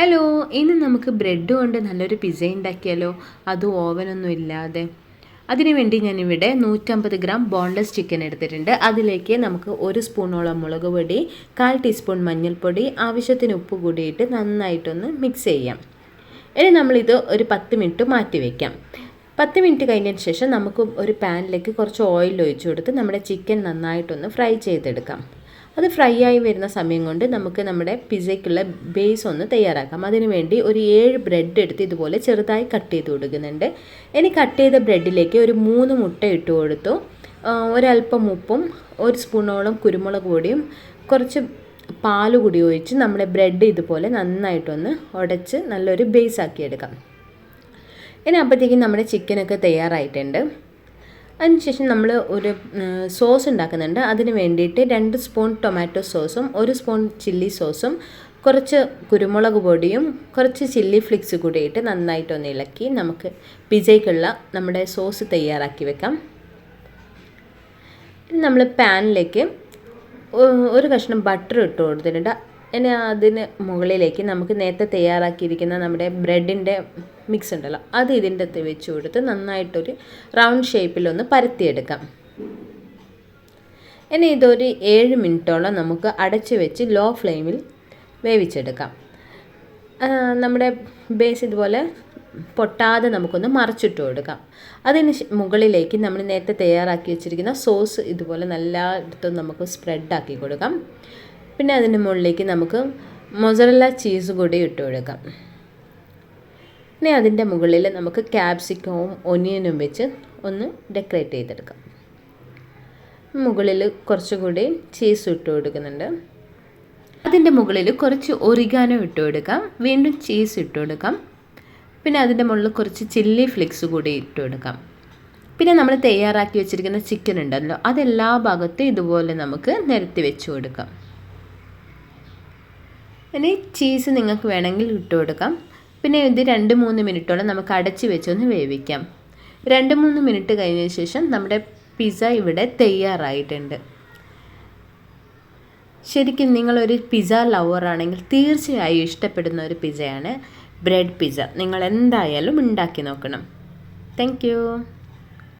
Hello, ഇന്ന് നമുക്ക് bread കൊണ്ട് നല്ലൊരു പിസ്സ ഉണ്ടാക്കിയാലോ? അതും ഓവനൊന്നും ഇല്ലാതെ. അതിനുവേണ്ടി ഞാനിവിടെ 150 ഗ്രാം ബോൺലെസ് ചിക്കൻ എടുത്തിട്ടുണ്ട്. അതിലേക്ക് നമുക്ക് 1 സ്പൂണോളം മുളക് പൊടി, 1/4 ടീസ്പൂൺ മഞ്ഞൾപ്പൊടി, ആവശ്യത്തിന് ഉപ്പ് കൂടിയിട്ട് നന്നായിട്ടൊന്ന് മിക്സ് ചെയ്യാം. ഇനി നമ്മളിത് ഒരു 10 മിനിറ്റ് മാറ്റി വയ്ക്കാം. 10 മിനിറ്റ് കഴിഞ്ഞതിന് ശേഷം നമുക്ക് ഒരു പാനിലേക്ക് കുറച്ച് ഓയിൽ ഒഴിച്ചു കൊടുത്ത് നമ്മുടെ ചിക്കൻ നന്നായിട്ടൊന്ന് ഫ്രൈ ചെയ്തെടുക്കാം. അത് ഫ്രൈ ആയി വരുന്ന സമയം കൊണ്ട് നമുക്ക് നമ്മുടെ പിസ്സയ്ക്കുള്ള ബേസ് ഒന്ന് തയ്യാറാക്കാം. അതിനുവേണ്ടി ഒരു 7 ബ്രെഡ് എടുത്ത് ഇതുപോലെ ചെറുതായി കട്ട് ചെയ്ത് കൊടുക്കുന്നുണ്ട്. ഇനി കട്ട് ചെയ്ത ബ്രെഡിലേക്ക് ഒരു 3 മുട്ട ഇട്ട് കൊടുത്തു. ഒരല്പം ഉപ്പും 1 സ്പൂണോളം കുരുമുളക് പൊടിയും കുറച്ച് പാൽ കൂടി ഒഴിച്ച് നമ്മുടെ ബ്രെഡ് ഇതുപോലെ നന്നായിട്ടൊന്ന് ഉടച്ച് നല്ലൊരു ബേസ് ആക്കി എടുക്കാം. ഇനി അപ്പോഴത്തേക്കും നമ്മുടെ ചിക്കനൊക്കെ തയ്യാറായിട്ടുണ്ട്. അതിനുശേഷം നമ്മൾ ഒരു സോസ് ഉണ്ടാക്കുന്നുണ്ട്. അതിന് വേണ്ടിയിട്ട് 2 സ്പൂൺ ടൊമാറ്റോ സോസും 1 സ്പൂൺ ചില്ലി സോസും കുറച്ച് കുരുമുളക് പൊടിയും കുറച്ച് ചില്ലി ഫ്ലിക്സ് കൂടി ഇട്ട് നന്നായിട്ടൊന്ന് ഇളക്കി നമുക്ക് പിസ്സയ്ക്കുള്ള നമ്മുടെ സോസ് തയ്യാറാക്കി വെക്കാം. നമ്മൾ പാനിലേക്ക് ഒരു കഷ്ണം ബട്ടർ ഇട്ട് കൊടുത്തിട്ടുണ്ട്. ഇനി അതിന് മുകളിലേക്ക് നമുക്ക് നേരത്തെ തയ്യാറാക്കിയിരിക്കുന്ന നമ്മുടെ ബ്രെഡിൻ്റെ മിക്സ് ഉണ്ടല്ലോ, അത് ഇതിൻ്റെ അകത്ത് വെച്ച് കൊടുത്ത് നന്നായിട്ടൊരു റൗണ്ട് ഷേപ്പിലൊന്ന് പരത്തിയെടുക്കാം. ഇനി ഇതൊരു 7 മിനിറ്റോളം നമുക്ക് അടച്ച് വെച്ച് ലോ ഫ്ലെയിമിൽ വേവിച്ചെടുക്കാം. നമ്മുടെ ബേസ് ഇതുപോലെ പൊട്ടാതെ നമുക്കൊന്ന് മറിച്ചിട്ട് കൊടുക്കാം. അതിന് മുകളിലേക്ക് നമ്മൾ നേരത്തെ തയ്യാറാക്കി വെച്ചിരിക്കുന്ന സോസ് ഇതുപോലെ എല്ലായിടത്തും നമുക്ക് സ്പ്രെഡാക്കി കൊടുക്കാം. പിന്നെ അതിന് മുകളിലേക്ക് നമുക്ക് മൊസറല്ല ചീസ് കൂടി ഇട്ട് കൊടുക്കാം. ഇനി അതിൻ്റെ മുകളിൽ നമുക്ക് ക്യാപ്സിക്കവും ഒനിയനും വെച്ച് ഒന്ന് ഡെക്കറേറ്റ് ചെയ്തെടുക്കാം. മുകളിൽ കുറച്ചുകൂടി ചീസ് ഇട്ട് കൊടുക്കുന്നുണ്ട്. അതിൻ്റെ മുകളിൽ കുറച്ച് ഒറിഗാനോ ഇട്ട് കൊടുക്കാം. വീണ്ടും ചീസ് ഇട്ട് കൊടുക്കാം. പിന്നെ അതിൻ്റെ മുകളിൽ കുറച്ച് ചില്ലി ഫ്ലിക്സ് കൂടി ഇട്ട് കൊടുക്കാം. പിന്നെ നമ്മൾ തയ്യാറാക്കി വെച്ചിരിക്കുന്ന ചിക്കൻ ഉണ്ടല്ലോ, അതെല്ലാ ഭാഗത്തും ഇതുപോലെ നമുക്ക് നിരത്തി വെച്ച് കൊടുക്കാം. ഇനി ചീസ് നിങ്ങൾക്ക് വേണമെങ്കിൽ ഇട്ട് കൊടുക്കാം. പിന്നെ ഇത് 2-3 മിനിറ്റോളം നമുക്ക് അടച്ച് വെച്ചൊന്ന് വേവിക്കാം. 2-3 മിനിറ്റ് കഴിഞ്ഞതിന് ശേഷം നമ്മുടെ പിസ്സ ഇവിടെ തയ്യാറായിട്ടുണ്ട്. ശരിക്കും നിങ്ങളൊരു പിസ്സ ലവറാണെങ്കിൽ തീർച്ചയായും ഇഷ്ടപ്പെടുന്ന ഒരു പിസ്സയാണ് ബ്രെഡ് പിസ്സ. നിങ്ങൾ എന്തായാലും ഉണ്ടാക്കി നോക്കണം. താങ്ക്